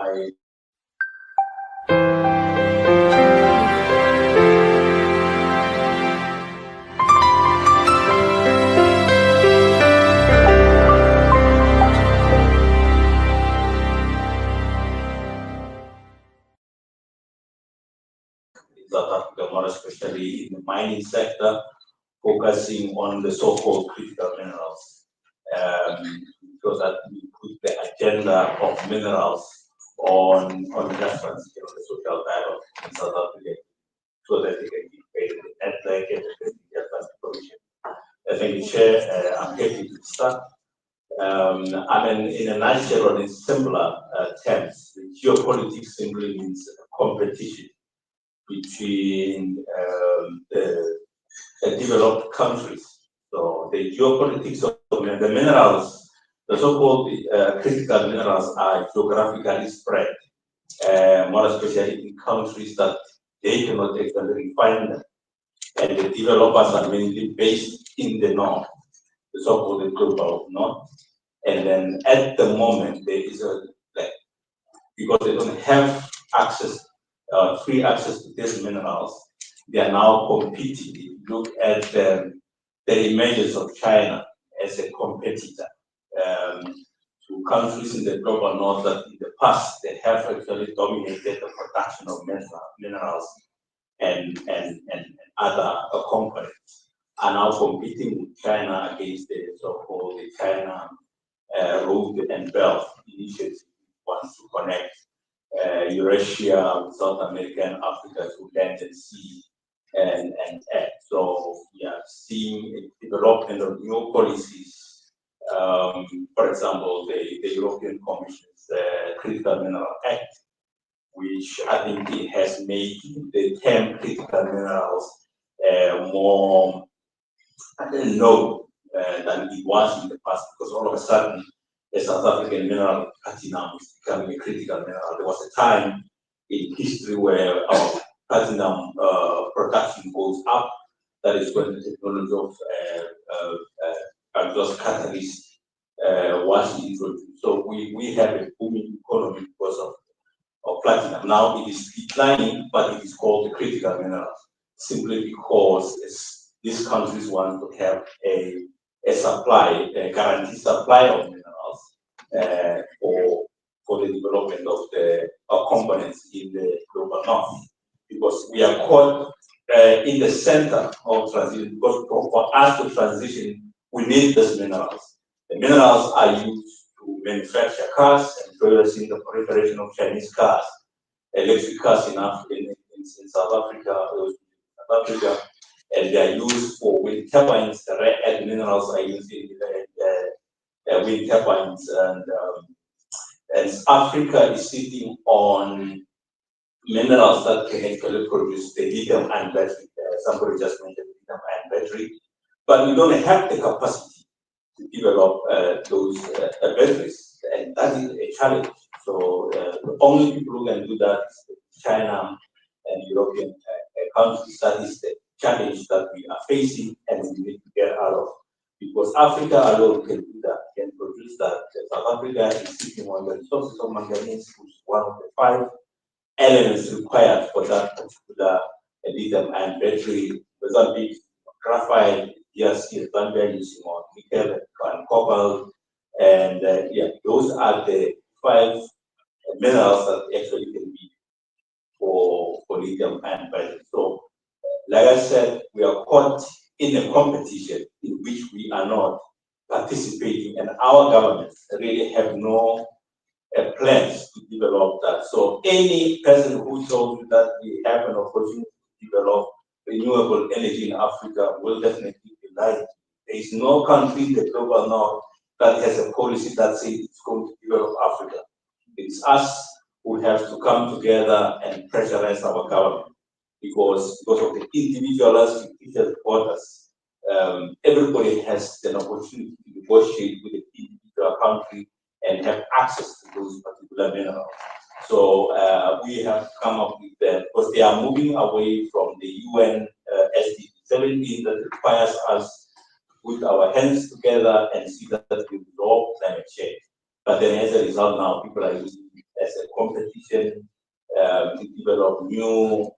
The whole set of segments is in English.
South Africa, more especially in the mining sector, focusing on the so-called critical minerals, so that we put the agenda of minerals on reference, the social dialogue in South Africa, so that they can be paid and they get the provision. Thank you, Chair. I'm happy to start. I mean, in a nutshell, or in simpler terms, geopolitics simply means competition between the developed countries. So the geopolitics of the minerals, the so-called critical minerals, are geographically spread, more especially in countries that they cannot actually refine them. And the developers are mainly based in the north, the so-called global north. And then at the moment, there is because they don't have access, free access to these minerals, they are now competing. If you look at the images of China as a competitor to countries in the global north that in the past they have actually dominated the production of minerals and other components, are now competing with China against the so-called China Road and Belt Initiative, wants to connect Eurasia with South America and Africa to land and sea and air. So we are seeing a development of new policies. For example, the European Commission's Critical Mineral Act, which I think it has made the term critical minerals more, I don't know, than it was in the past, because all of a sudden the South African mineral platinum is becoming a critical mineral. There was a time in history where our platinum production goes up. That is when the technology of those catalysts was introduced. So we have a booming economy because of platinum. Now it is declining, but it is called the critical minerals simply because these countries want to have a supply, a guaranteed supply of minerals for the development of the components in the global north. Because we are caught in the center of transition, because for us to transition, we need these minerals. The minerals are used to manufacture cars, and producing the proliferation of Chinese cars, electric cars in South Africa, and they are used for wind turbines. The rare earth minerals are used in wind turbines, and Africa is sitting on minerals that can actually produce the lithium-ion battery. Somebody just mentioned lithium-ion battery, but we don't have the capacity to develop those batteries, and that is a challenge. So the only people who can do that is China and European countries. That is the challenge that we are facing, and we need to get out of. Because Africa alone can do that, can produce that. South Africa is sitting on the resources of manganese, which is one of the 5 elements required for that particular lithium-ion battery. Mozambique, graphite, DRC, Zambia using on nickel and cobalt, and those are the 5 minerals that actually can be for lithium-ion battery. So, like I said, we are caught in a competition in which we are not participating, and our governments really have no plans to develop that. So any person who told you that we have an opportunity to develop renewable energy in Africa will definitely be lying. There is no country in the global north that has a policy that says it's going to develop Africa. It's us who have to come together and pressurize our government, because of the individualistic borders. Everybody has an opportunity to negotiate with the individual country and have access to those particular minerals. So we have come up with that, because they are moving away from the UN SDG 17 that requires us to put our hands together and see that we resolve climate change. But then as a result now, people are using it as a competition to develop new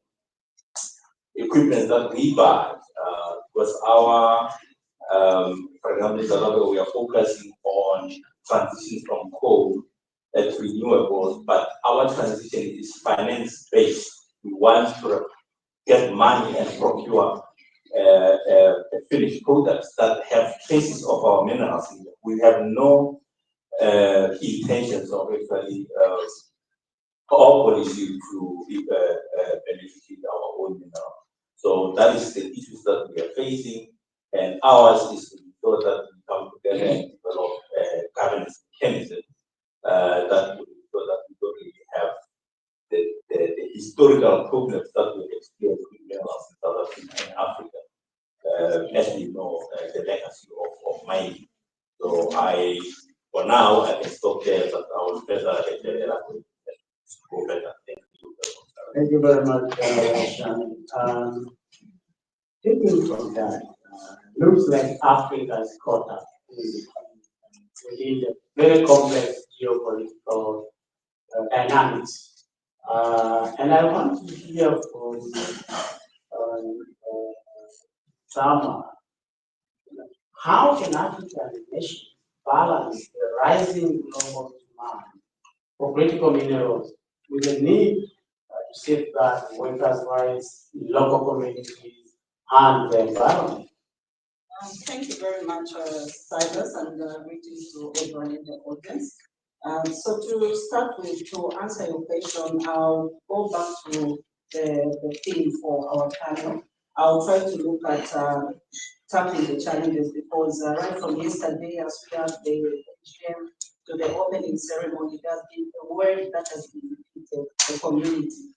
equipment that we buy, because our, for example, in Indaba, we are focusing on transition from coal to renewables, but our transition is finance-based. We want to get money and procure finished products that have traces of our minerals in them. We have no intentions of actually our policy to benefit our own mineral. So that is the issues that we are facing, and ours is to ensure that we come together and develop governance mechanism that will ensure that we don't really have the historical problems that we experience with minerals in South Africa and Africa, as we know, the legacy of mining. So for now, I can stop there, but I will better elaborate. Go better. Thank you very much, Shannon. Taking from that, looks like Africa is caught up within the very complex geopolitical dynamics. And I want to hear from Sama. How can African nations balance the rising global demand for critical minerals with the need to safeguard workers' rights in local communities and the environment? Thank you very much, Cyrus, and greetings to everyone in the audience. So to start with, to answer your question, I'll go back to the theme for our panel. I'll try to look at tackling the challenges, because right from yesterday, as we have the AGM to the opening ceremony, there's been a word that has been repeated, the community.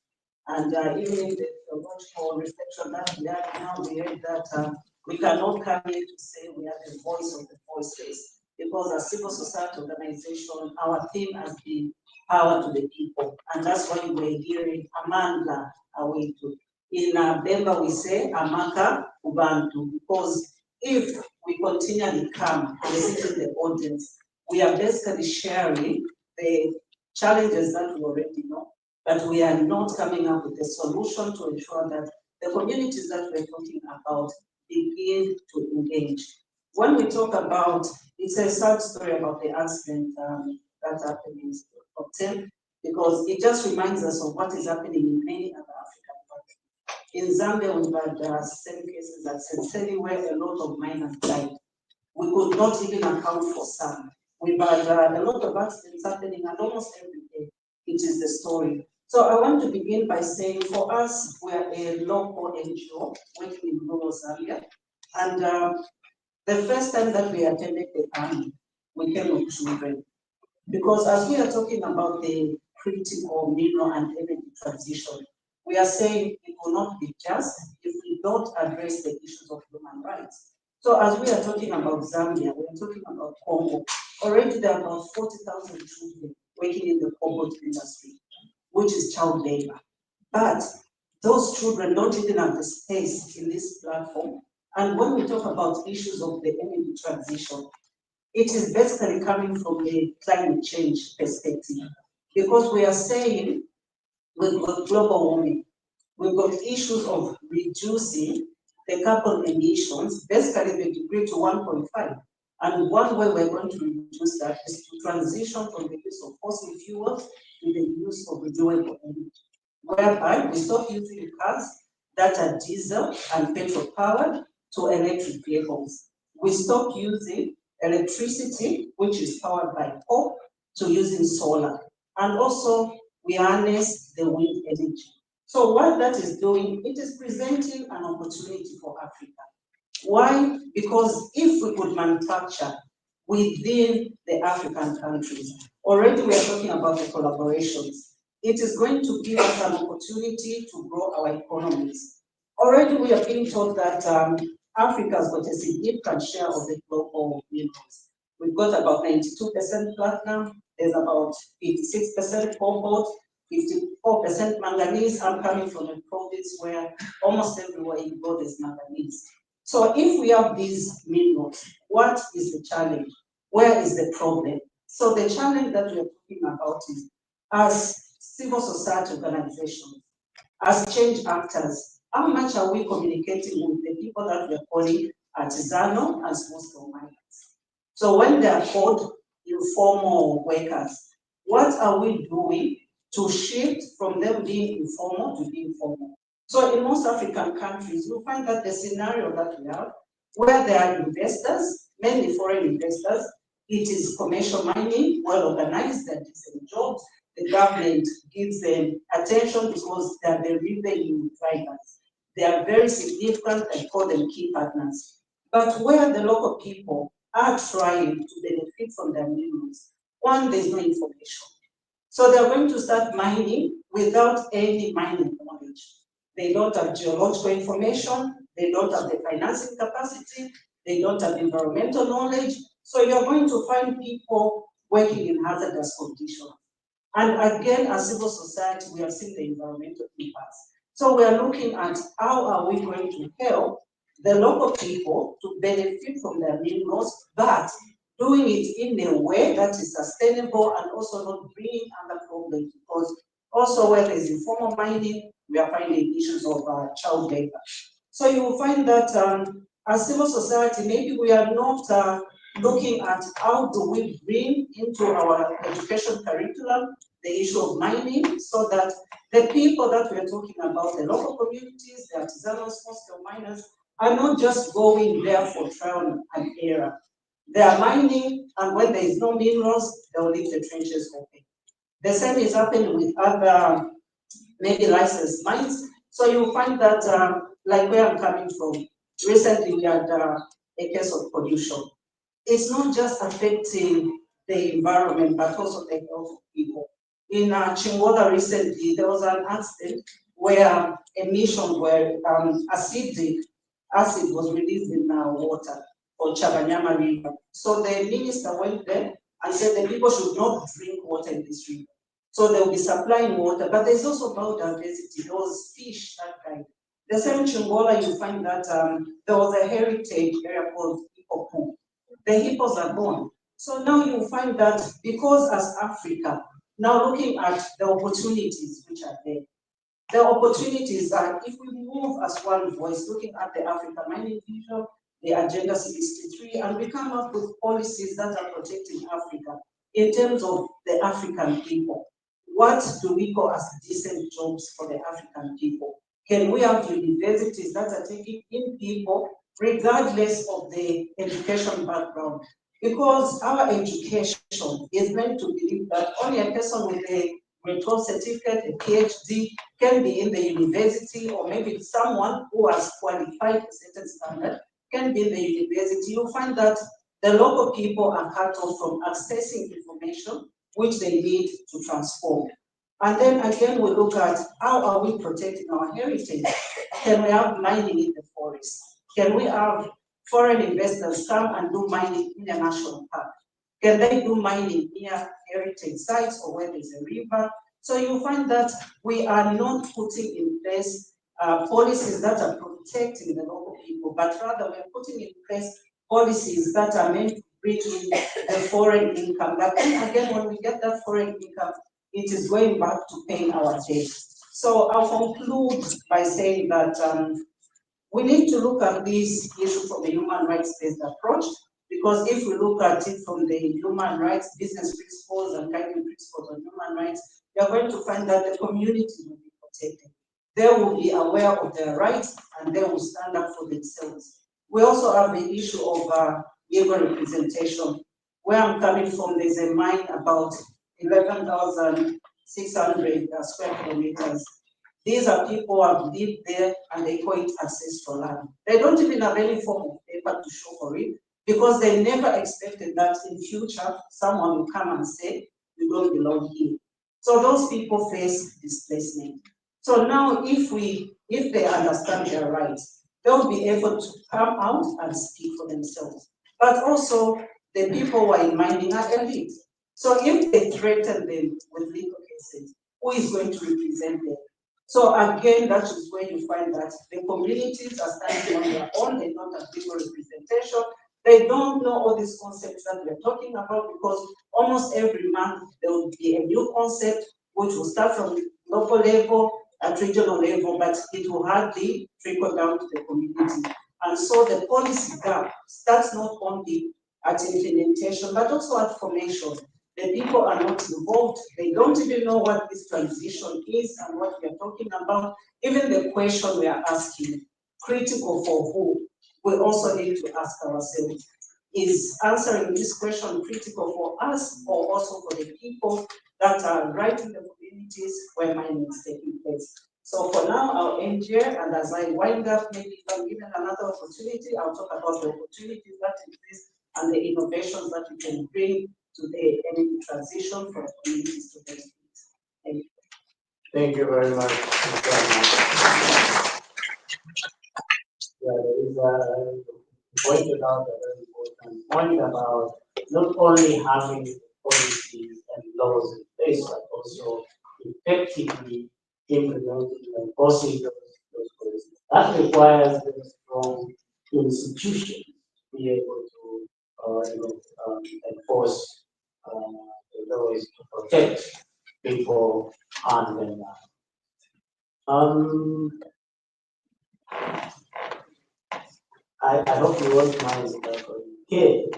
And even in the theological reflection that we have now, we heard that we cannot come here to say we are the voice of the voiceless, because as civil society organization, our theme has been power to the people. And that's why we're hearing Amanda Awetu. In Bemba, we say Amaka Ubantu, because if we continually come and sit in the audience, we are basically sharing the challenges that we already know, but we are not coming up with a solution to ensure that the communities that we're talking about begin to engage. When we talk about, it's a sad story about the accident that happened in October, because it just reminds us of what is happening in many other African countries. In Zambia, we've had same cases at Senseli where a lot of miners died. We could not even account for some. We've had a lot of accidents happening, and almost every day it is the story. So I want to begin by saying, for us, we are a local NGO working in rural Zambia. And the first time that we attended the army, we came with children. Because as we are talking about the critical mineral and energy transition, we are saying it will not be just if we don't address the issues of human rights. So as we are talking about Zambia, we are talking about Congo. Already there are about 40,000 children working in the cobalt industry, which is child labor. But those children don't even have the space in this platform. And when we talk about issues of the energy transition, it is basically coming from the climate change perspective. Because we are saying we've got global warming, we've got issues of reducing the carbon emissions, basically the degree to 1.5. And one way we're going to reduce that is to transition from the use of fossil fuels to the use of renewable energy, whereby we stop using cars that are diesel and petrol powered to electric vehicles. We stop using electricity, which is powered by coal, to using solar. And also we harness the wind energy. So what that is doing, it is presenting an opportunity for Africa. Why? Because if we could manufacture within the African countries, already we are talking about the collaborations. It is going to give us an opportunity to grow our economies. Already we are being told that Africa has got a significant share of the global minerals. We've got about 92% platinum, there's about 56% cobalt, 54% manganese. I'm coming from a province where almost everywhere you go there's manganese. So if we have these minerals, what is the challenge? Where is the problem? So the challenge that we are talking about is as civil society organizations, as change actors, how much are we communicating with the people that we are calling artisanal and small-scale miners? So when they are called informal workers, what are we doing to shift from them being informal to being formal? So in most African countries, you find that the scenario that we have, where there are investors, mainly foreign investors, it is commercial mining, well organized, they're decent jobs. The government gives them attention because they are the revenue drivers. They are very significant, I call them key partners. But where the local people are trying to benefit from their minerals, one, there's no information. So they're going to start mining without any mining knowledge. They don't have geological information, they don't have the financing capacity, they don't have environmental knowledge. So you're going to find people working in hazardous conditions. And again, as civil society, we have seen the environmental impacts. So we are looking at how are we going to help the local people to benefit from their minerals, but doing it in a way that is sustainable and also not bringing other problems, because also where there's informal mining, we are finding issues of child labor. So you will find that as civil society, maybe we are not looking at how do we bring into our education curriculum the issue of mining, so that the people that we are talking about, the local communities, the artisanal small-scale miners, are not just going there for trial and error. They are mining, and when there is no minerals, they will leave the trenches open. The same is happening with other maybe licensed mines. So you find that, like where I'm coming from, recently we had a case of pollution. It's not just affecting the environment, but also the health of people. In Chingola recently, there was an accident where emissions were acidic acid was released in water for Chabanyama River. So the minister went there and said the people should not drink water in this river. So they will be supplying water, but there's also biodiversity. There was fish that died. The same Chingola, you find that there was a heritage area called Hippo. The hippos are gone. So now you find that because as Africa, now looking at the opportunities which are there, the opportunities are, if we move as one voice, looking at the Africa Mining Vision, the Agenda 63, and we come up with policies that are protecting Africa in terms of the African people. What do we call as decent jobs for the African people? Can we have universities that are taking in people regardless of the education background? Because our education is meant to believe that only a person with a grade 12 certificate, a PhD, can be in the university, or maybe someone who has qualified a certain standard can be in the university. You'll find that the local people are cut off from accessing information which they need to transform. And then again, we look at how are we protecting our heritage? Can we have mining in the forest? Can we have foreign investors come and do mining in a national park? Can they do mining near heritage sites or where there's a river? So you find that we are not putting in place policies that are protecting the local people, but rather we're putting in place policies that are meant to bring in the foreign income. But then again, when we get that foreign income, it is going back to paying our debt. So I'll conclude by saying that we need to look at this issue from a human rights-based approach, because if we look at it from the human rights, business principles and guiding principles on human rights, we are going to find that the community will be protected. They will be aware of their rights and they will stand up for themselves. We also have the issue of legal representation. Where I'm coming from, there's a mine about 11,600 square kilometers. These are people who have lived there and they call it ancestral land. They don't even have any form of paper to show for it, because they never expected that in future someone will come and say, you don't belong here. So those people face displacement. So now if they understand their rights, they'll be able to come out and speak for themselves. But also the people who are in mining are elite. So if they threaten them with legal cases, who is going to represent them? So again, that is where you find that the communities are standing on their own, they don't have legal representation, they don't know all these concepts that we're talking about, because almost every month there will be a new concept, which will start from local level at regional level, but it will hardly trickle down to the community. And so the policy gap starts not only at implementation, but also at formation. The people are not involved. They don't even know what this transition is and what we are talking about. Even the question we are asking, critical for who, we also need to ask ourselves. Is answering this question critical for us or also for the people that are right in the communities where mining is taking place? So for now, I'll end here, and as I wind up, maybe if I'm given another opportunity, I'll talk about the opportunities that exist and the innovations that we can bring to the energy transition for communities to benefit. Thank you. Thank you very much. Yeah, there is pointed out a very important point about not only having policies and laws in place, but also effectively implementing and enforcing those policies. That requires a strong institutions to be able to enforce the laws to protect people and their land. I hope you won't mind if I call you Kay.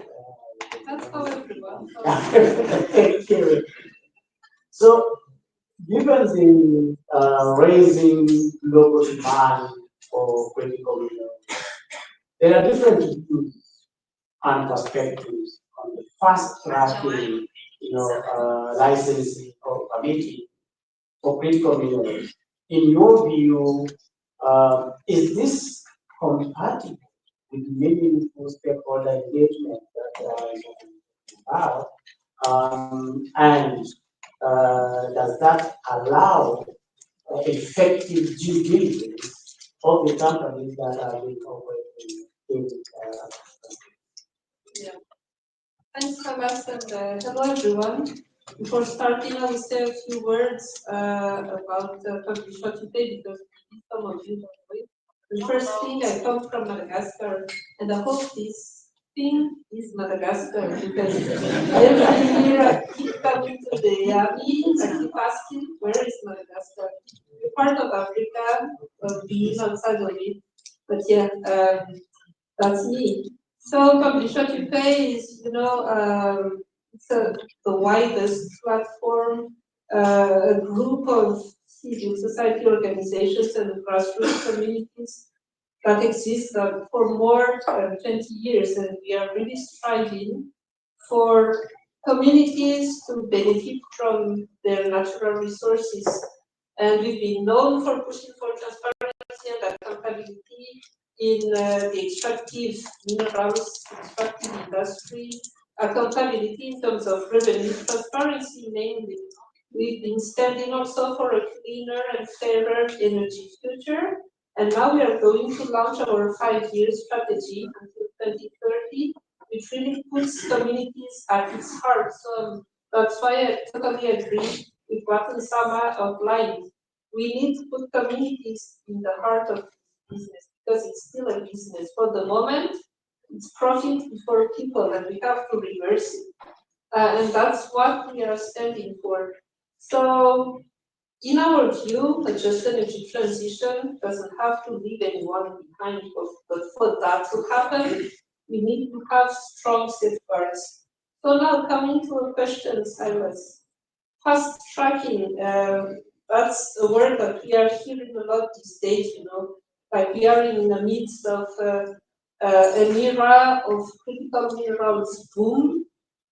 That's how everyone. So, given the raising global demand for critical minerals, there are different views and perspectives on the fast tracking, licensing or permitting for critical minerals. In your view, is this compatible with meaningful stakeholder engagement that about? And does that allow effective due diligence of the companies that are being operating in Yeah. Thanks, Thomas, and hello, everyone. Before starting, I will say a few words about Publish What You Pay, because some of you don't know it. The first thing, I come from Madagascar, and I hope this thing is Madagascar, because every year I keep coming to the army, I keep asking, where is Madagascar? We're part of Africa, being outside of it, but yeah, that's me. So Publish What You Pay is, it's the widest platform, a group of civil society organizations and grassroots communities that exist for more than 20 years, and we are really striving for communities to benefit from their natural resources. And we've been known for pushing for transparency and accountability in the extractive minerals, extractive industry, accountability in terms of revenue transparency mainly. We've been standing also for a cleaner and fairer energy future, and now we are going to launch our 5-year strategy until 2030, which really puts communities at its heart. So that's why I totally agree with what Nsama outlined. We need to put communities in the heart of business, because it's still a business. For the moment, it's profit before people, and we have to reverse it. And that's what we are standing for. So, in our view, a just energy transition doesn't have to leave anyone behind, but for that to happen, we need to have strong safeguards. So now coming to a question, Silas. Fast tracking, that's a word that we are hearing a lot these days, like we are in the midst of an era of critical minerals boom.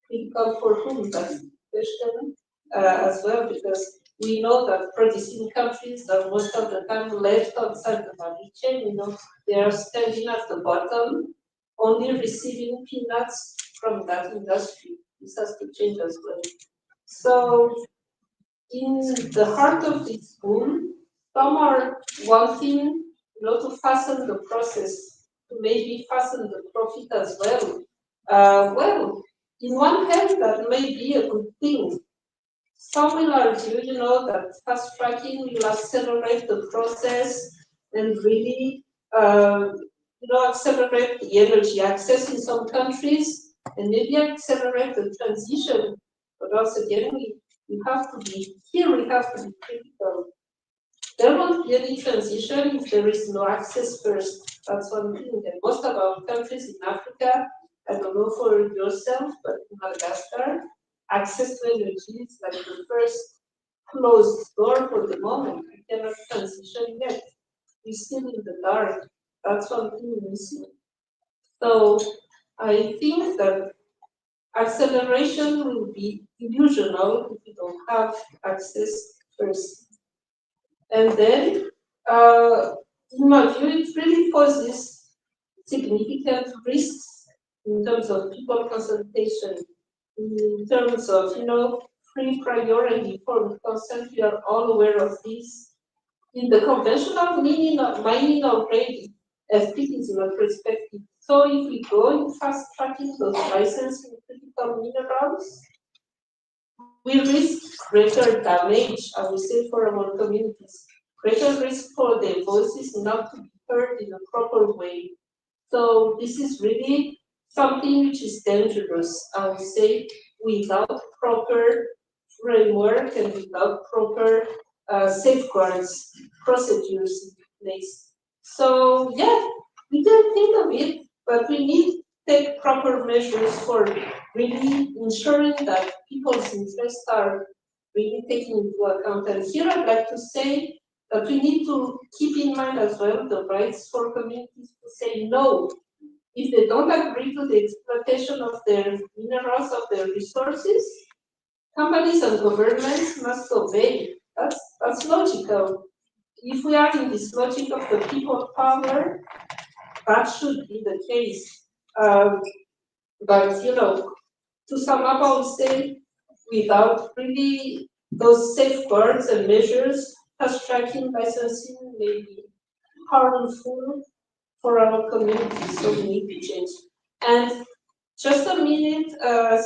Critical for whom? That's the question as well, because we know that producing countries are most of the time left outside the value chain, they are standing at the bottom, only receiving peanuts from that industry. This has to change as well. So, in the heart of this boom, some are wanting to fasten the process, to maybe fasten the profit as well. Well, in one hand, that may be a good thing. Some will argue, that fast tracking will accelerate the process and really, accelerate the energy access in some countries and maybe accelerate the transition. But once again, we have to be here. We have to be critical. There won't be any transition if there is no access first. That's one thing. And most of our countries in Africa, I don't know for yourself, but in Madagascar, access to energy is like the first closed door for the moment. We cannot transition yet. We're still in the dark. That's one thing missing. So I think that acceleration will be illusional if you don't have access first. And then, in my view, it really poses significant risks in terms of people concentration, in terms of, free, prior, and informed consent. We are all aware of this. In the conventional meaning of mining already, as it is in a perspective. So if we go in fast tracking those licensing critical minerals, we risk greater damage, I would say, for our communities, greater risk for their voices not to be heard in a proper way. So this is really something which is dangerous, I would say, without proper framework and without proper safeguards, procedures in place. So yeah, we can think of it, but we need to take proper measures for really ensuring that people's interests are really taken into account. And here I'd like to say that we need to keep in mind as well the rights for communities to say no. If they don't agree to the exploitation of their minerals, of their resources, companies and governments must obey. That's logical. If we are in this logic of the people power, that should be the case. But to sum up, I would say, without really those safeguards and measures, fast tracking licensing may be harmful for our communities, so we need to change. And just a minute,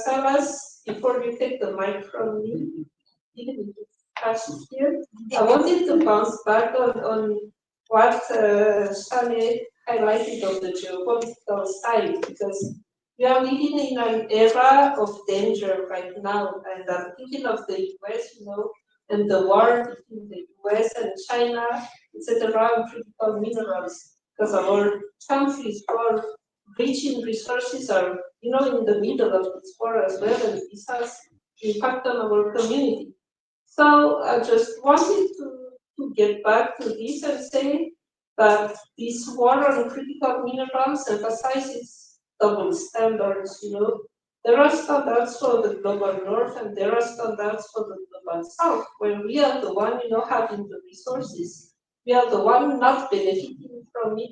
Silas, before you take the mic from me, even if it's touched here, I wanted to bounce back on what Shane highlighted on the geopolitical side, because we are living in an era of danger right now, and I'm thinking of the US, and the war between the US and China, etc., and critical minerals, because our countries for reaching resources are, in the middle of this war as well, and this has impact on our community. So I just wanted to get back to this and say that this war on critical minerals emphasizes double standards. There are standards for the global north and there are standards for the global south, where we are the one, having the resources. We are the one not benefiting from it.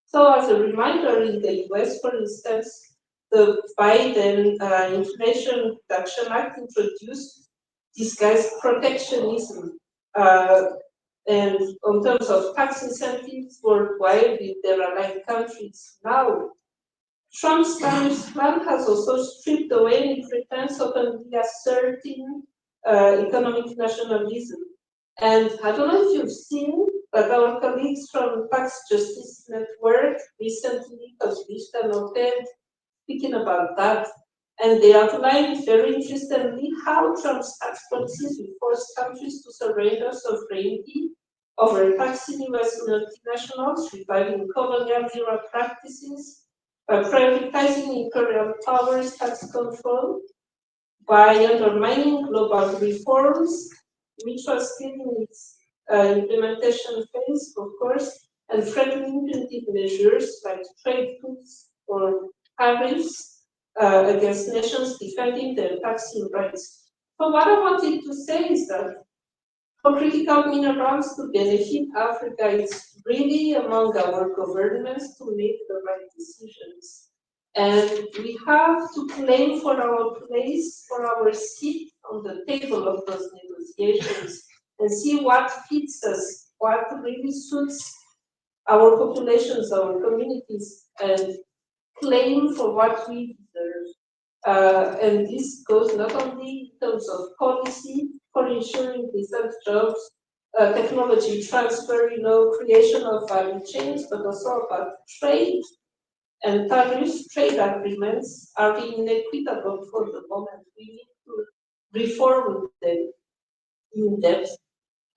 So as a reminder, in the US, for instance, the Biden Inflation Reduction Act introduced disguised protectionism and in terms of tax incentives worldwide with their allied countries. Now, Trump's tariffs plan has also stripped away any pretense of asserting economic nationalism. And I don't know if you've seen, but our colleagues from Tax Justice Network recently published an op-ed speaking about that. And they outlined very interestingly how Trump's tax policies will force countries to surrender sovereignty over taxing US multinationals, reviving colonial era practices, by privatizing imperial powers tax control, by undermining global reforms, which was still in its implementation phase, of course, and threatening punitive measures like trade tools or tariffs against nations defending their taxing rights. So what I wanted to say is that for critical minerals to benefit Africa, it's really among our governments to make the right decisions. And we have to claim for our place, for our seat on the table of those negotiations and see what fits us, what really suits our populations, our communities, and claim for what we deserve. And this goes not only in terms of policy, for ensuring decent jobs, technology transfer, creation of value chains, but also about trade. And tariffs, trade agreements are inequitable for the moment. We need to reform them. in depth,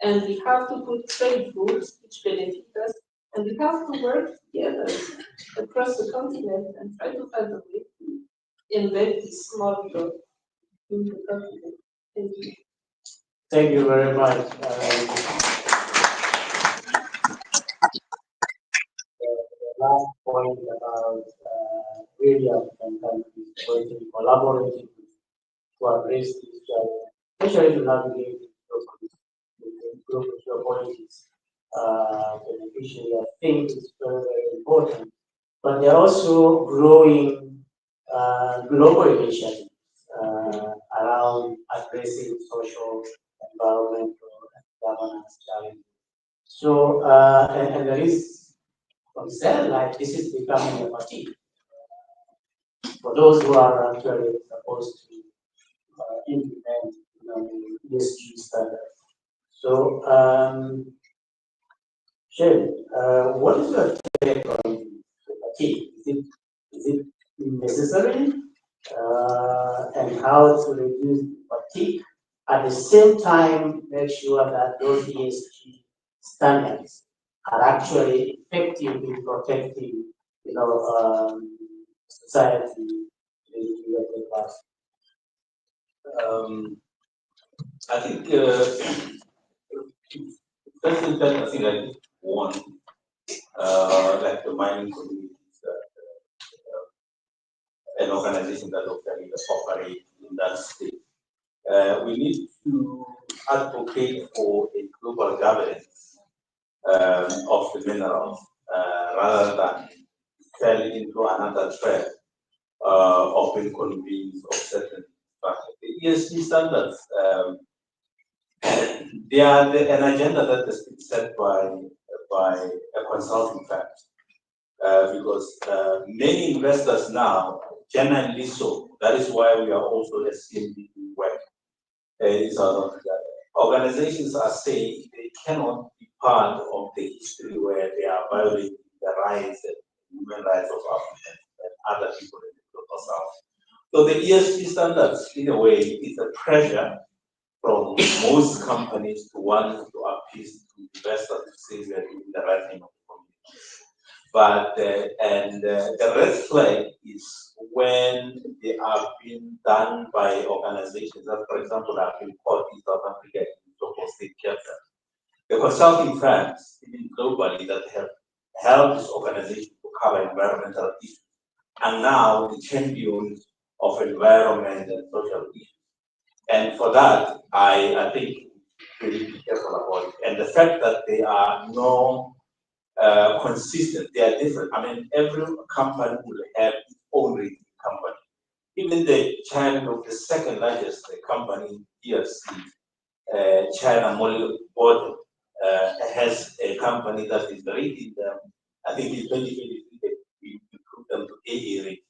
and we have to put trade rules which benefit us, and we have to work together across the continent and try to find a way to embed this small growth in the continent. Thank you. Thank you very much. The last point about really African countries working, collaborating to address this challenge, especially to navigate global geopolitics beneficially, I think is very, very important. But there are also growing global initiatives around addressing social, environmental, and governance challenges. So, and there is concern like this is becoming a fatigue for those who are actually supposed to implement ESG standards. So, Shane, what is your take on fatigue? Is it necessary? And how to reduce fatigue? At the same time, make sure that those ESG standards are actually effective in protecting, society. I think first instance, I think I did one, like the mining communities, an organization that locally operate in that state. We need to advocate for a global governance of the minerals rather than fell into another trap of inconvenience of certain factors. The ESG standards, they are an agenda that has been set by a consulting firm. Because many investors now, genuinely so, that is why we are also a CMB work in South Africa. Organizations are saying they cannot be part of the history where they are violating the rights and human rights of Africans and other people in the global south. So the ESG standards, in a way, is a pressure from most companies to want to appease to investors to say we are doing the right thing of the community. But the red flag is when they are being done by organizations that, for example, have been called in South Africa in so-called state capture. The consulting firms, even globally, that have helped this organization to cover environmental issues, and now the champions of environment and social issues. And for that, I think we need to be careful about it. And the fact that they are no consistent, they are different. I mean, every company will have its own rating company. Even the child of the second largest company, DFC, China Mobile Board, has a company that is rating them. I think in 2023 we put them to AA rating.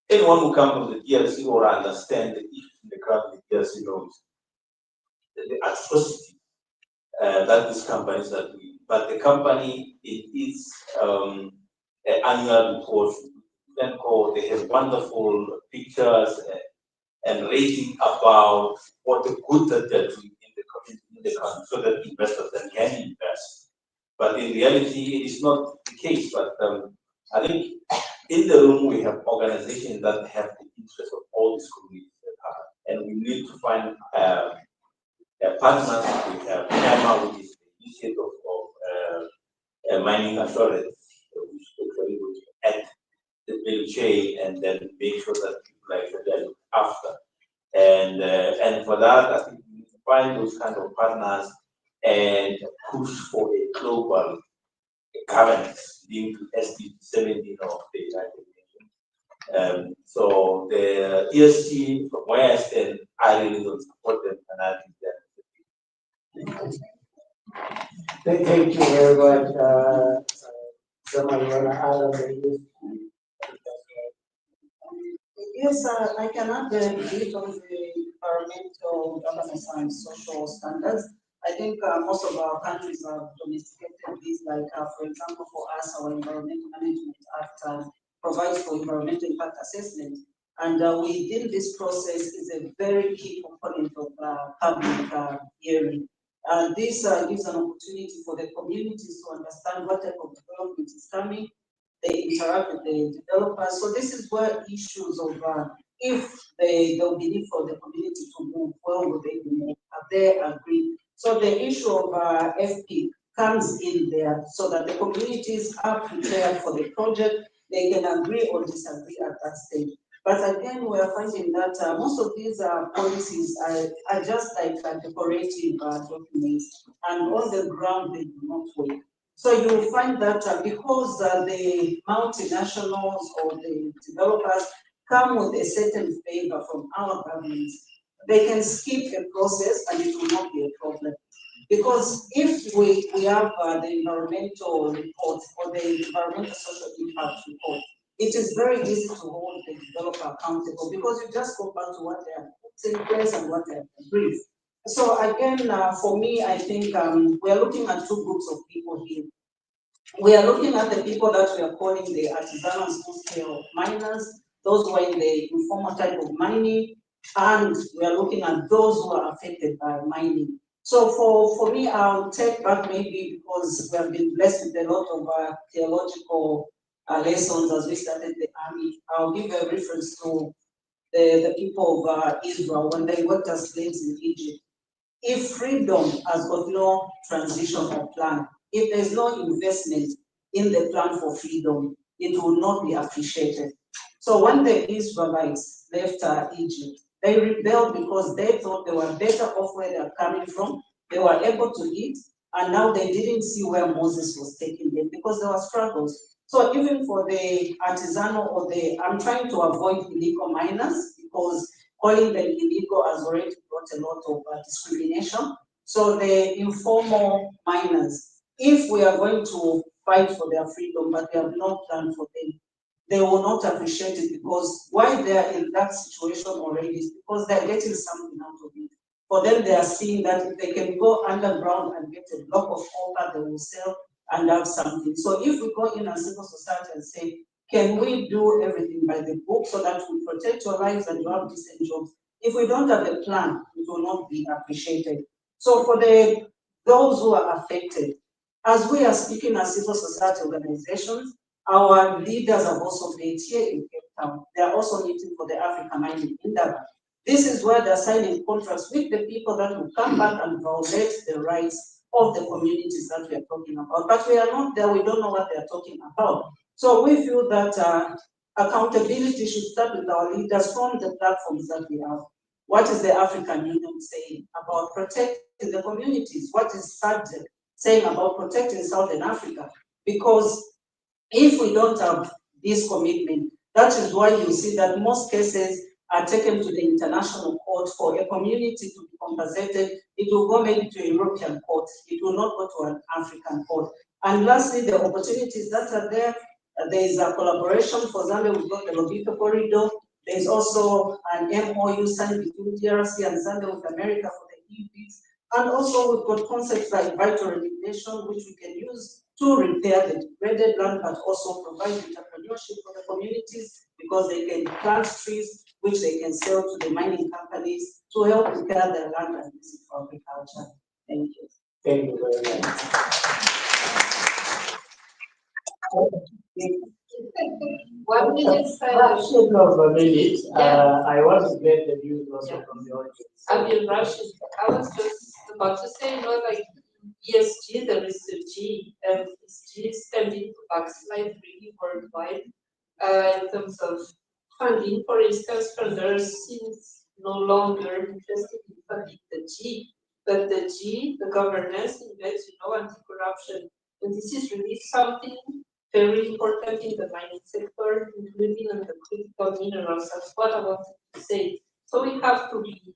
Anyone who comes from the DRC or understand the issues in the ground in the DRC knows the atrocity that these companies are doing. But the company, in its annual report, they have wonderful pictures and rating about what the good that they're doing in the country so that investors then can invest. But in reality, it is not the case. But I think in the room we have organizations that have the interest of all these communities and we need to find partners. We have EMA, which is the initiative of mining assurance, which actually would add the value chain and then make sure that people like that are looked after. And for that, I think we need to find those kind of partners and push for a global governance linked to SDG 17 of the United Nations. So the ESG from where I stand, I really don't support them, and I think that. Thank you very much. Someone want to add on the Yes, I can add a bit on the environmental governance and social standards. I think most of our countries have domesticated these, like, for example, for us, our Environmental Management Act provides for environmental impact assessment. And within this process is a very key component of public hearing. This gives an opportunity for the communities to understand what type of development is coming. They interact with the developers. So this is where issues of if they'll be need for the community to move, where will they move? Have they agreed? So the issue of FP comes in there so that the communities are prepared for the project. They can agree or disagree at that stage. But again, we are finding that most of these policies are just like decorative documents, and on the ground they do not work. So you find that because the multinationals or the developers come with a certain favor from our governments, they can skip a process and it will not be a problem. Because if we have the environmental report or the environmental social impact report, it is very easy to hold the developer accountable because you just go back to what they have put in place and what they have agreed. So again, for me, I think we are looking at two groups of people here. We are looking at the people that we are calling the artisanal small-scale miners, those who are in the informal type of mining, and we are looking at those who are affected by mining. So for me, I'll take back maybe because we have been blessed with a lot of theological lessons as we started the army. I'll give a reference to the people of Israel when they worked as slaves in Egypt. If freedom has got no transition or plan, if there's no investment in the plan for freedom, it will not be appreciated. So when the Israelites left Egypt, they rebelled because they thought they were better off where they are coming from. They were able to eat, and now they didn't see where Moses was taking them because there were struggles. So even for the artisanal or I'm trying to avoid illegal miners because calling them illegal has already brought a lot of discrimination. So the informal miners, if we are going to fight for their freedom, but we have no plan for them, they will not appreciate it because why they are in that situation already is because they're getting something out of it. For them, they are seeing that if they can go underground and get a block of copper, they will sell and have something. So if we go in as civil society and say, can we do everything by the book so that we protect your lives and you have decent jobs? If we don't have a plan, it will not be appreciated. So for those who are affected, as we are speaking as civil society organizations, our leaders have also met here in Cape Town. They are also meeting for the Africa Mining Indaba. This is where they're signing contracts with the people that will come back and violate the rights of the communities that we are talking about. But we are not there, we don't know what they are talking about. So we feel that accountability should start with our leaders from the platforms that we have. What is the African Union saying about protecting the communities? What is SADC saying about protecting Southern Africa? Because if we don't have this commitment, that is why you see that most cases are taken to the international court for a community to be compensated. It will go maybe to a European court. It will not go to an African court. And lastly, the opportunities that are there, there is a collaboration. For example, we've got the Lobito corridor. There is also an MOU signed between DRC and Zambia with America for the EVs. And also we've got concepts like vital remediation, which we can use to repair the degraded land, but also provide entrepreneurship for the communities because they can plant trees, which they can sell to the mining companies to help repair their land and use it for agriculture. Thank you. Thank you very much. 1 minute silence. Fraction of a minute. I want to get the views also from the audience. I've been rushing. I was just about to say, like ESG, there is the G, and ESG is tending to backslide really worldwide in terms of funding. For instance, funders seems no longer interested in funding the G, but the G, the governance, index, anti-corruption. And this is really something very important in the mining sector, including in the critical minerals. That's what I wanted to say. So we have to be,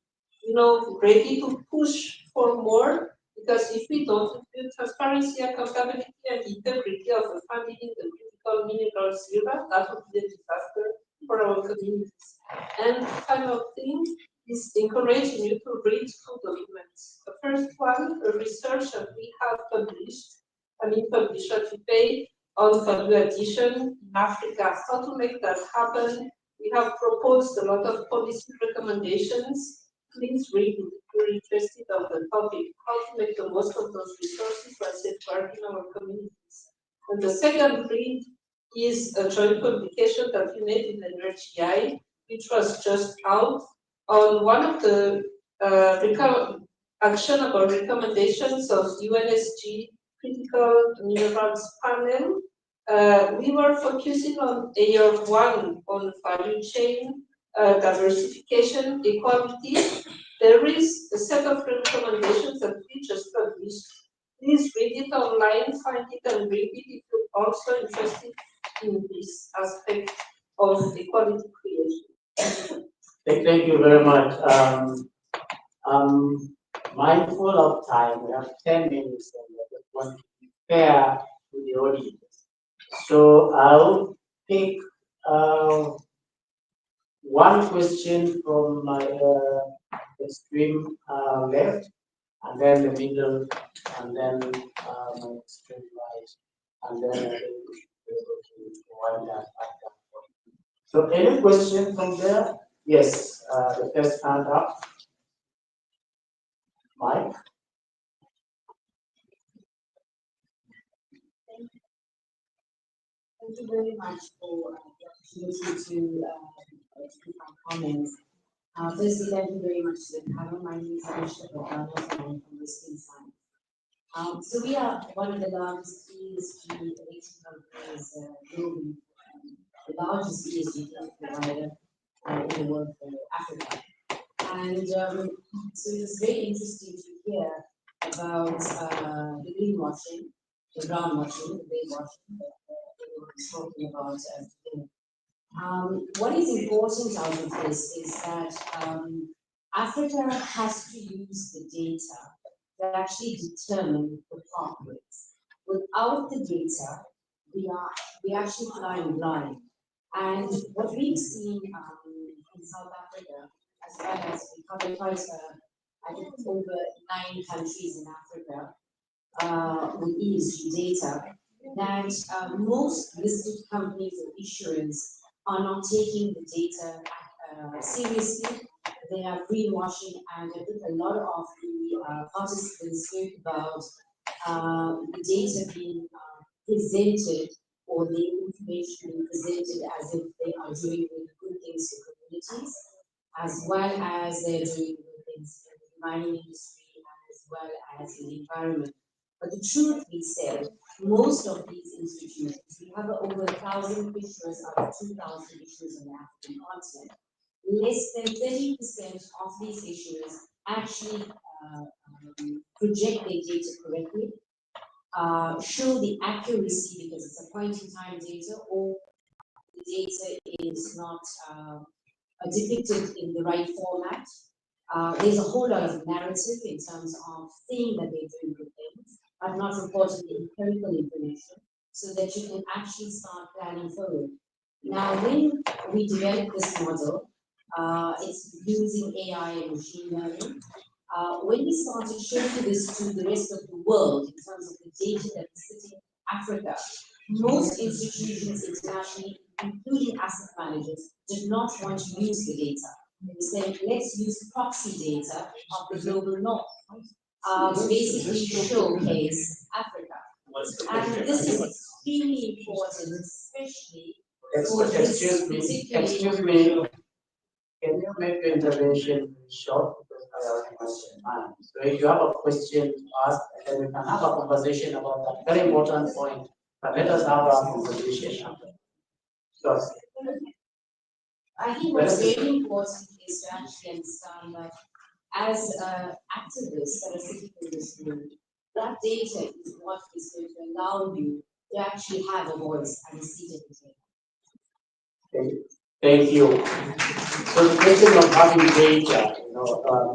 ready to push for more, because if we don't build transparency, accountability, and integrity of the funding in the critical minerals era, that would be a disaster for our communities. And final thing is encouraging you to read two documents. The first one, a research that we have published, published what we pay on value addition in Africa, how to make that happen We have proposed a lot of policy recommendations. Please read if you're interested on the topic, how to make the most of those resources while safeguarding our communities. And the second read is a joint publication that we made in the NRGI, which was just out on one of the actionable recommendations of UNSG Critical Minerals Panel. We were focusing on layer one on value chain, diversification, equality. There is a set of recommendations that we just published. Please read it online, find it and read it if you're also interested in this aspect of equality creation. Thank you very much. I'm mindful of time. We have 10 minutes and I just want to be fair to the audience. So I'll pick one question from my extreme left, and then the middle, and then my extreme right, and then I think we should be able to wind that up. So any question from there? Yes, the first hand up. Mike? Thank you very much for the opportunity to give my comments. Firstly, thank you very much to the panel. My name is Anisha Pagano from Western Science. So we are one of the largest ESG rating companies globally, the largest ESG provider in the world for Africa. And so it was very interesting to hear about the greenwashing, the brownwashing, the greenwashing that everyone is talking about today. What is important out of this is that Africa has to use the data to actually determine the pathways. Without the data, we actually flying blind. And what we've seen in South Africa, as well as we cover quite I think over 9 countries in Africa with ESG data, that most listed companies or issuers are not taking the data seriously. They are greenwashing, and I think a lot of the participants spoke about the data being presented or the information being presented as if they are doing really good things for communities, as well as they're doing good things in the mining industry and as well as in the environment. But the truth be said, most of these institutions, we have over 1,000 issuers out of 2,000 issuers on the African continent. Less than 30% of these issuers actually project their data correctly, show the accuracy because it's a point-in-time data, or the data is not depicted in the right format. There's a whole lot of narrative in terms of saying that they're doing good things, but not reporting the empirical information so that you can actually start planning forward. Now, when we developed this model, it's using AI and machine learning. When we started showing this to the rest of the world in terms of the data that is sitting in Africa, most institutions internationally, including asset managers, did not want to use the data. They said, let's use proxy data of the global north to basically showcase Africa. And this is extremely important, especially for this particular. Excuse me. Can you make the intervention short because I already have time? So if you have a question to ask, then we can have a conversation about that very important point. But let us have a conversation after. Sure. I think what's very important is to actually understand that as activists that are sitting in this room, that data is what is going to allow you to actually have a voice and a seat at the table. Thank you. So the question of having data,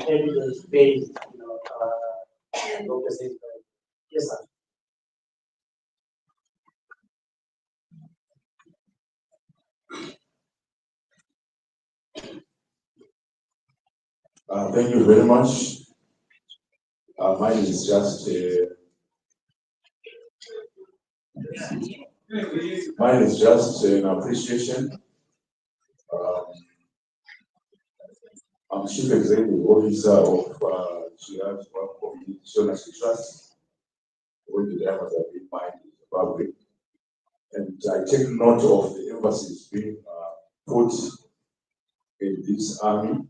evidence-based, yes, sir. Thank you very much. Mine is just an appreciation I'm Chief Executive Officer of Children's Community Ownership Trust, with the drivers have been mined in Zimbabwe. And I take note of the emphasis being put in this army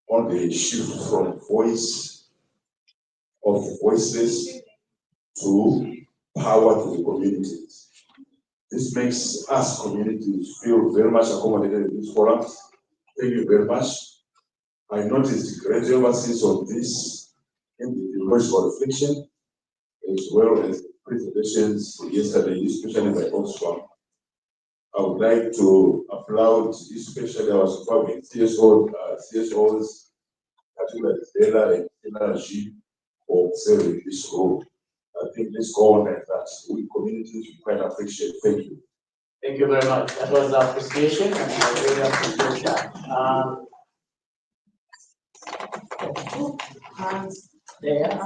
on the shift from voice of the voiceless to power to the communities. This makes us communities feel very much accommodated in this forum. Thank you very much. I noticed great emphasis on this in the theological reflection, as well as presentations yesterday, especially by Oxfam. I would like to applaud, especially our supervising CSOs, particularly Stella and Energy, for serving this role. I think this go on like that. We communities quite appreciate. Thank you. Thank you very much. That was our appreciation, and I really appreciate that. Hands there.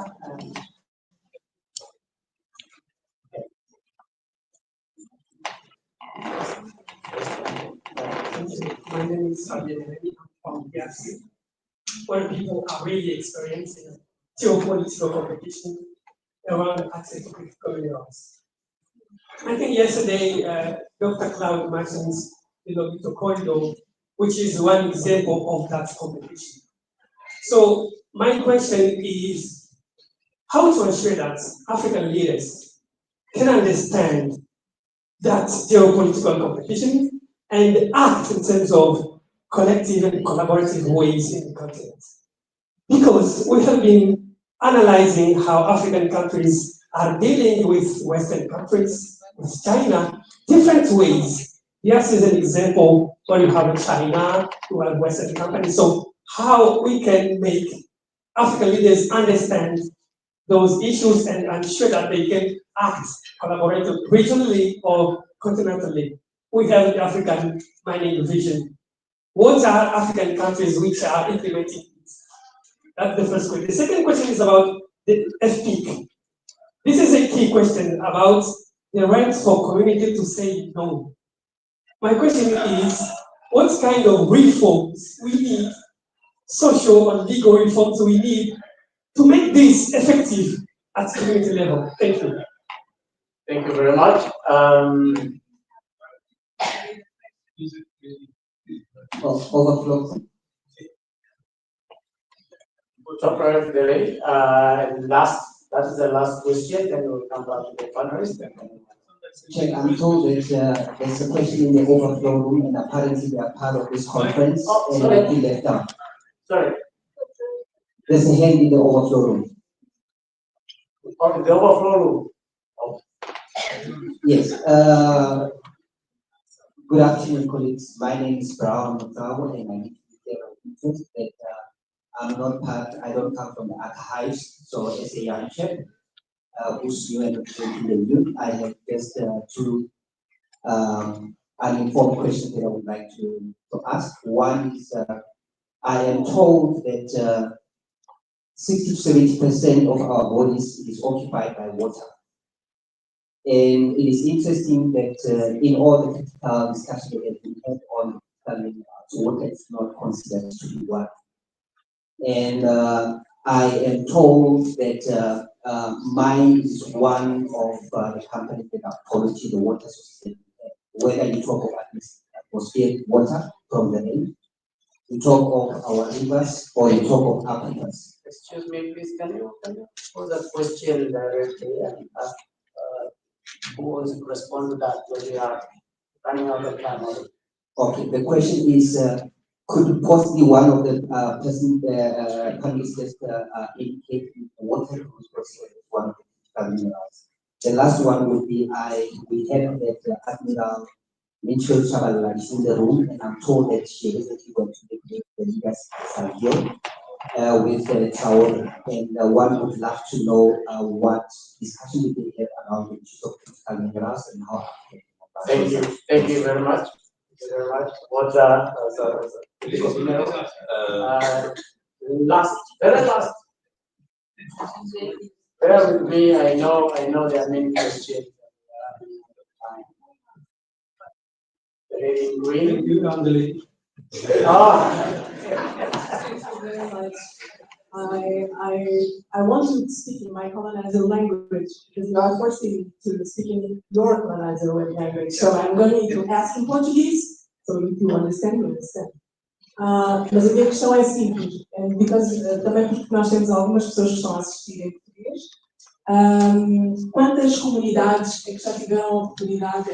My name is Fabian from PRC. When people are really experiencing geopolitical competition around access to critical minerals. I think yesterday, Dr. Cloud mentions the Lobito corridor, which is one example of that competition. So my question is, how to ensure that African leaders can understand that geopolitical competition and act in terms of collective and collaborative ways in the continent. Because we have been analyzing how African countries are dealing with Western countries, with China, different ways. Yes, is an example when you have China, you have Western companies. So how we can make African leaders understand those issues and ensure that they can act collaboratively, regionally or continentally. We have the African Mining Division. What are African countries which are implementing this? That's the first question. The second question is about the FPIC. This is a key question about the rights for community to say no. My question is, what kind of reforms we need, social and legal reforms we need to make this effective at community level? Thank you. Thank you very much. Overflow. Temporary delay. That is the last question, then we'll come back to the panelists. Check, I'm told that there's a question in the overflow room, and apparently they are part of this conference, and they've been left out. Sorry. There's a hand in the overflow room. Oh, the overflow room. Oh. Yes. Good afternoon, colleagues. My name is Brown Mutawa, and I need to declare my interest that I'm not part, I don't come from the archives, so as a young chap who's new and representing the youth, I have just two uninformed questions that I would like to ask. One is, I am told that 60 to 70% of our bodies is occupied by water. And it is interesting that in all the critical discussion that we had on water is not considered to be one. And I am told that mine is one of the companies that are polluting the water system. Whether you talk of atmospheric water from the rain, you talk of our rivers, or you talk of aquifers. Excuse me, please, can you pose that question directly and ask who wants to respond to that when we are running out of time? Okay, the question is, could possibly one of the panelists just indicate water resources as one of the minerals? The last one would be, we have that Admiral Mitchell Chabalala is in the room, and I'm told that she recently went to the leaders Salvio with Traore, and one would love to know what discussion we have around the issues of critical minerals and how. Thank you very much. Thank you very much. Very last. Bear with me. I know there are many questions. The lady in green. Thank you very much. I want to speak in my colonizer language because you are forcing me to speak in your colonizer language. So I'm going to ask in Portuguese, so if you understand, you understand. Mas a minha questão é simples, because, também porque nós temos algumas pessoas que estão a assistir em português. Quantas comunidades é que já tiveram a oportunidade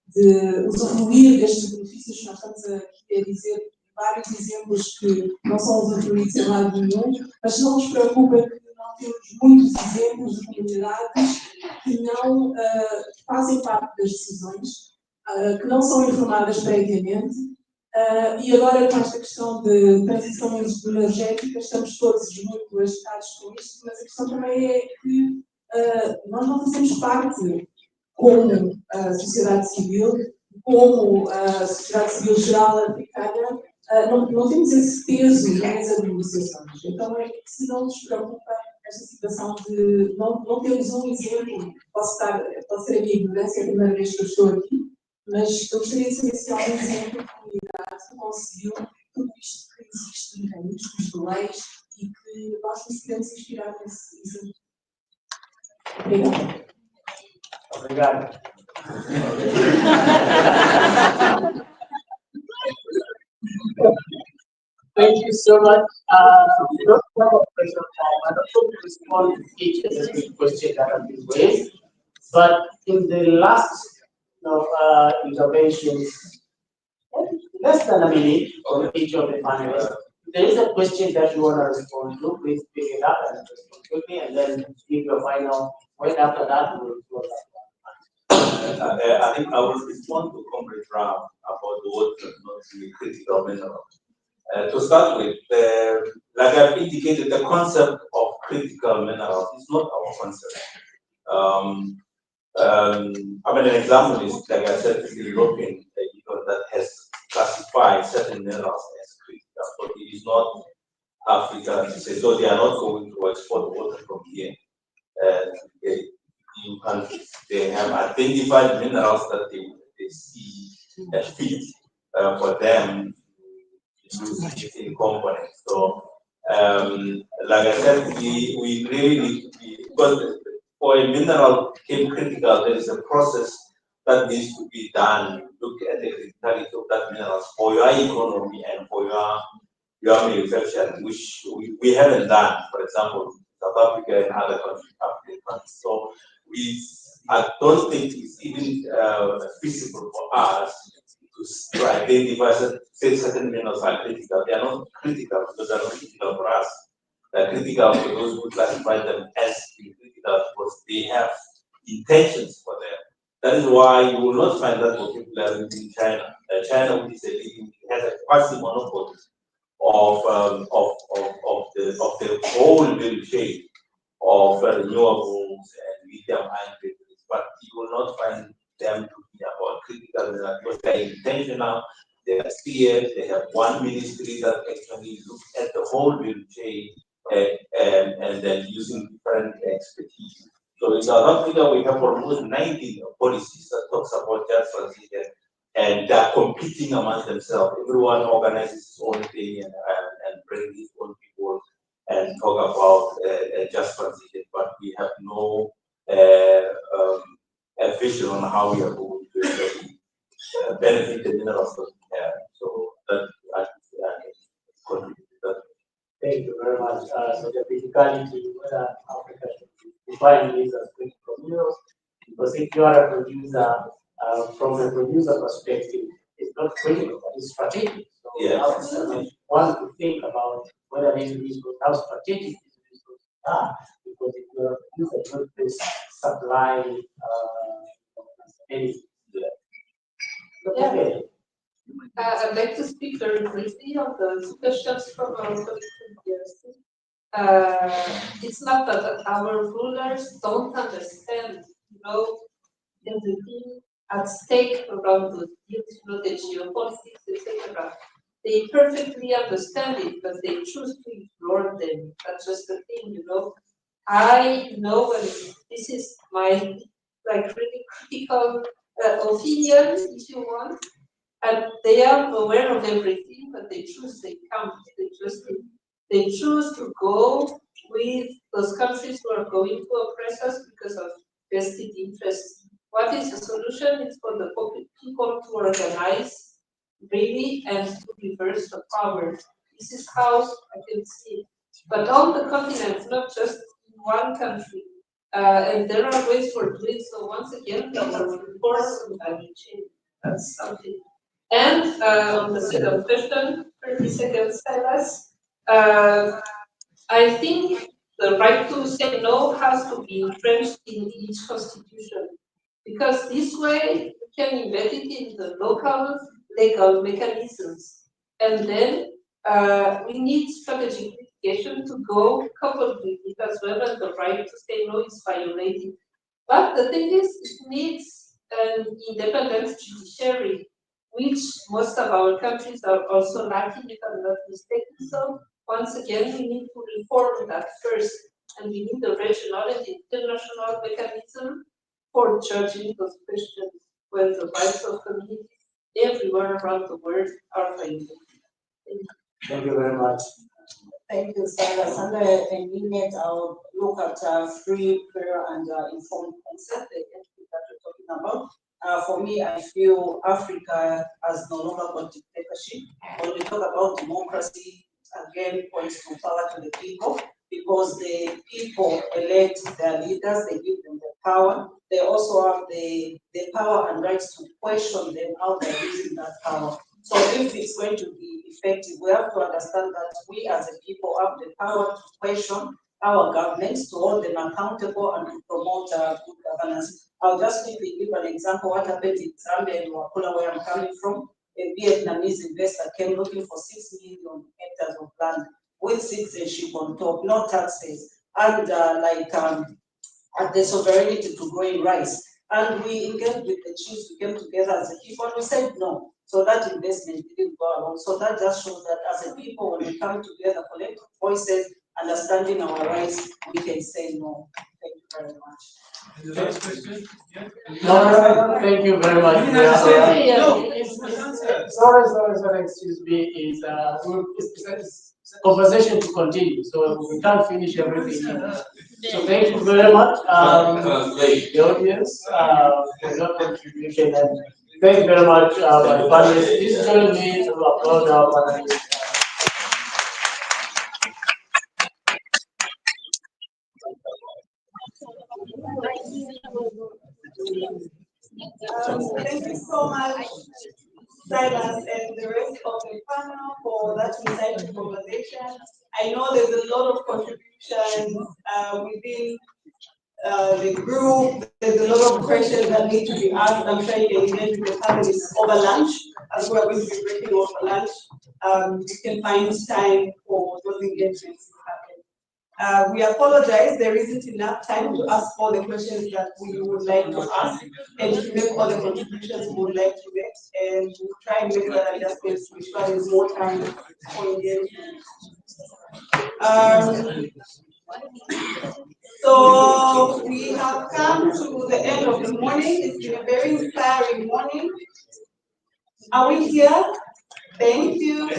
de usufruir destes benefícios que nós estamos aqui a dizer? Vários exemplos que não são usufruídos em lado nenhum, mas não nos preocupa que não temos muitos exemplos de comunidades que não fazem parte das decisões, que não são informadas previamente. E agora, com esta questão de transição energética, estamos todos muito agitados com isto, mas a questão também é que nós não fazemos parte, como a sociedade civil, como a sociedade civil geral africana, não temos esse peso nas administrações. Então, se não nos preocupa esta situação de não termos um exemplo, pode ser a minha ignorância, é a primeira vez que eu estou aqui, mas eu gostaria de saber se há um exemplo de comunidade que conseguiu tudo isto que existe em mecanismos de leis e que nós nos podemos inspirar nesse exemplo. Obrigado. Obrigado. Thank you so much. We don't have a pressure time. I don't want to respond to each specific question that has been raised, but in the last interventions, less than a minute on each of the panelists, there is a question that you want to respond to. Please pick it up and respond quickly, and then give your final point. After that, we will close up. I think I will respond to Comrade Ram about the water not being critical mineral. To start with, like I've indicated, the concept of critical minerals is not our concept. I mean, an example is, like I said, the European Union that has classified certain minerals as critical, but it is not Africa to say, so they are not going to export water from here. EU countries, they have identified minerals that they see as fit for them to use in components. So, like I said, we really need to be, because for a mineral to become critical, there is a process that needs to be done. Look at the criticality of that minerals for your economy and for your manufacturing, which we haven't done, for example, South Africa and other countries, African countries. So I don't think it's even feasible for us to identify certain minerals are critical. They are not critical because they are not critical for us. They are critical for those who classify them as critical because they have intentions for them. That is why you will not find that particularly in China. China, which is has a quasi-monopoly of the whole value chain of renewables and lithium-ion batteries, but you will not find them to be about critical minerals because they are intentional, they are clear, they have one ministry that actually looks at the whole value chain and then using different expertise. So in South Africa, we have almost 19 policies that talks about just transition, and they are competing amongst themselves. Everyone organizes his own thing and brings his own people and talk about just transition, but we have no vision on how we are going to benefit the minerals that we have. So that I contribute to that. Thank you very much. So the criticality, whether Africa should define these as critical minerals, because if you are a producer, from a producer perspective, it's not critical, but it's strategic. So yes. One could think about whether these resources, how strategic these resources are, because if you are a producer, you don't just supply anything. Yeah. I'd like to speak very briefly on the two questions from our colleagues. It's not that our rulers don't understand, everything at stake around the deals, the geopolitics, etc. They perfectly understand it, but they choose to ignore them. That's just the thing, I know, and this is my really critical opinion, if you want. And they are aware of everything, but they choose, they come, they choose to go with those countries who are going to oppress us because of vested interests. What is the solution? It's for the people to organize really and to reverse the power. This is how I can see it. But on the continent, not just in one country. And there are ways for doing so. Once again, our reports on value chain. That's something. And on the second question, 30 seconds, Silas. I think the right to say no has to be entrenched in each constitution, because this way we can embed it in the local legal mechanisms. And then we need strategic litigation to go coupled with it as well, and the right to say no is violated. But the thing is, it needs an independent judiciary, which most of our countries are also lacking, if I'm not mistaken. So once again, we need to reform that first, and we need a regional and international mechanism for judging those questions when the rights of communities everywhere around the world are violated. Thank you very much. Thank you, Silas. Under a minute, I'll look at free, fair, and informed consent, the entity that we're talking about. For me, I feel Africa has no longer got dictatorship. When we talk about democracy, again, points to power to the people, because the people elect their leaders, they give them the power. They also have the power and rights to question them how they're using that power. So if it's going to be effective, we have to understand that we as a people have the power to question our governments, to hold them accountable, and to promote good governance. I'll just quickly give an example. What happened in Zambia and Wakula, where I'm coming from. A Vietnamese investor came looking for 6 million hectares of land with citizenship on top, no taxes, and had the sovereignty to grow in rice. And we engaged with the chiefs, we came together as a people, and we said no. So that investment didn't go along. So that just shows that as a people, when we come together, collective voices, understanding our rights, we can say no. Thank you very much. The next question? Yeah. No, thank you very much. Sorry, excuse me. It's conversation to continue, so we can't finish everything. So thank you very much, the audience, for your contribution, and thank you very much, my panelists. Please join me to applaud our panelists. Thank you so much, Silas, and the rest of the panel for that insightful conversation. I know there's a lot of contributions within the group. There's a lot of questions that need to be asked. I'm sure you can engage with the panelists over lunch, as we're going to be breaking off for lunch. You can find time for those engagements to happen. We apologize, there isn't enough time to ask all the questions that we would like to ask and to make all the contributions we would like to make, and we'll try and make that adjustments to ensure there's more time for engagement. So we have come to the end of the morning. It's been a very inspiring morning. Are we here? Thank you.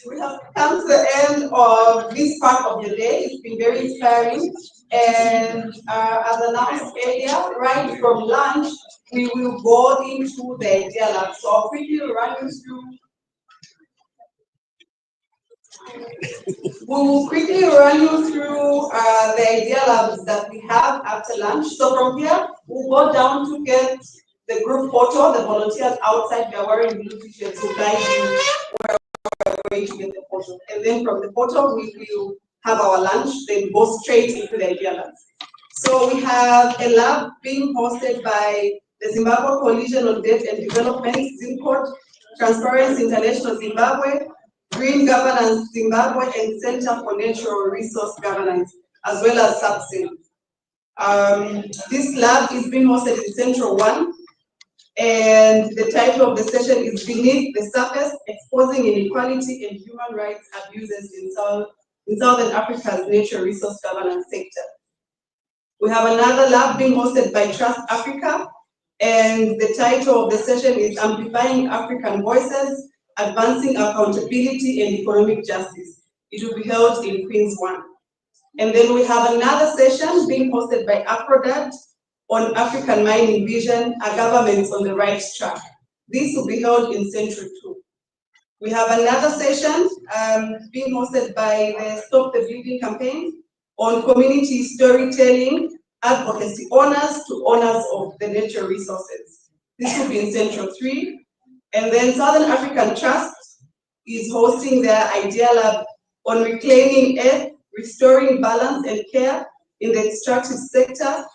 We have come to the end of this part of the day. It's been very inspiring. And as announced earlier, right from lunch, we will go into the idea lab. So I'll quickly run you through. We will quickly run you through the idea labs that we have after lunch. So from here, we'll go down to get the group photo. The volunteers outside, they're wearing blue t-shirts to guide you where we're going to get the photo. And then from the photo, we will have our lunch, then go straight into the idea labs. So we have a lab being hosted by the Zimbabwe Coalition on Debt and Development, ZIMCOD, Transparency International Zimbabwe, Green Governance Zimbabwe, and Center for Natural Resource Governance, as well as SAPSIM. This lab is being hosted in Central 1, and the title of the session is Beneath the Surface, Exposing Inequality and Human Rights Abuses in Southern Africa's Natural Resource Governance Sector. We have another lab being hosted by Trust Africa, And the title of the session is Amplifying African Voices, Advancing Accountability and Economic Justice. It will be held in Queens 1. And then we have another session being hosted by AFRODAT on African Mining Vision, A Government on the Right Track. This will be held in Central 2. We have another session being hosted by the Stop the Bleeding campaign on community storytelling, advocacy owners to owners of the natural resources. This will be in Central 3. And then Southern African Trust is hosting their Idea Lab on reclaiming earth, restoring balance and care in the extractive sector,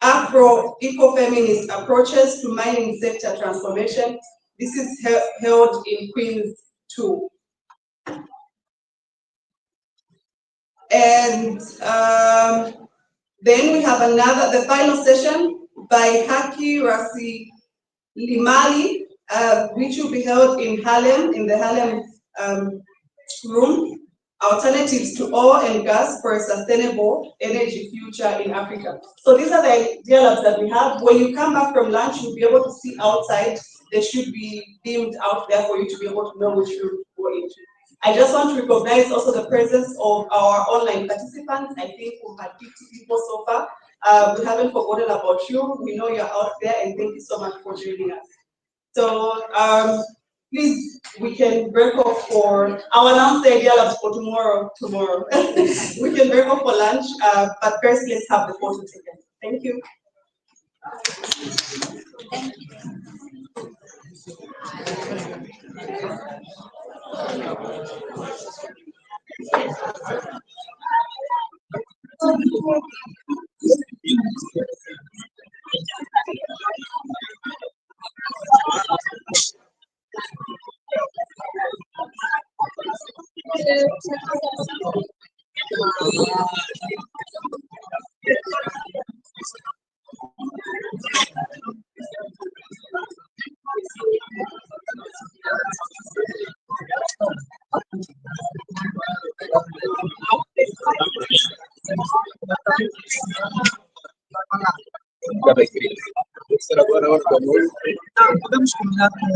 Afro-ecofeminist approaches to mining sector transformation. This is held in Queens 2. And then we have the final session by Haki Rasi Limali, which will be held in Harlem, in the Harlem room, Alternatives to Oil and Gas for a Sustainable Energy Future in Africa. So these are the idea labs that we have. When you come back from lunch, you'll be able to see outside. They should be beamed out there for you to be able to know which room to go into. I just want to recognize also the presence of our online participants. I think we've had 50 people so far. We haven't forgotten about you. We know you're out there, and thank you so much for joining us. So please, we can break off for, I'll announce the idea labs for tomorrow. We can break off for lunch, but first let's have the photo taken. Thank you. Podemos combinar com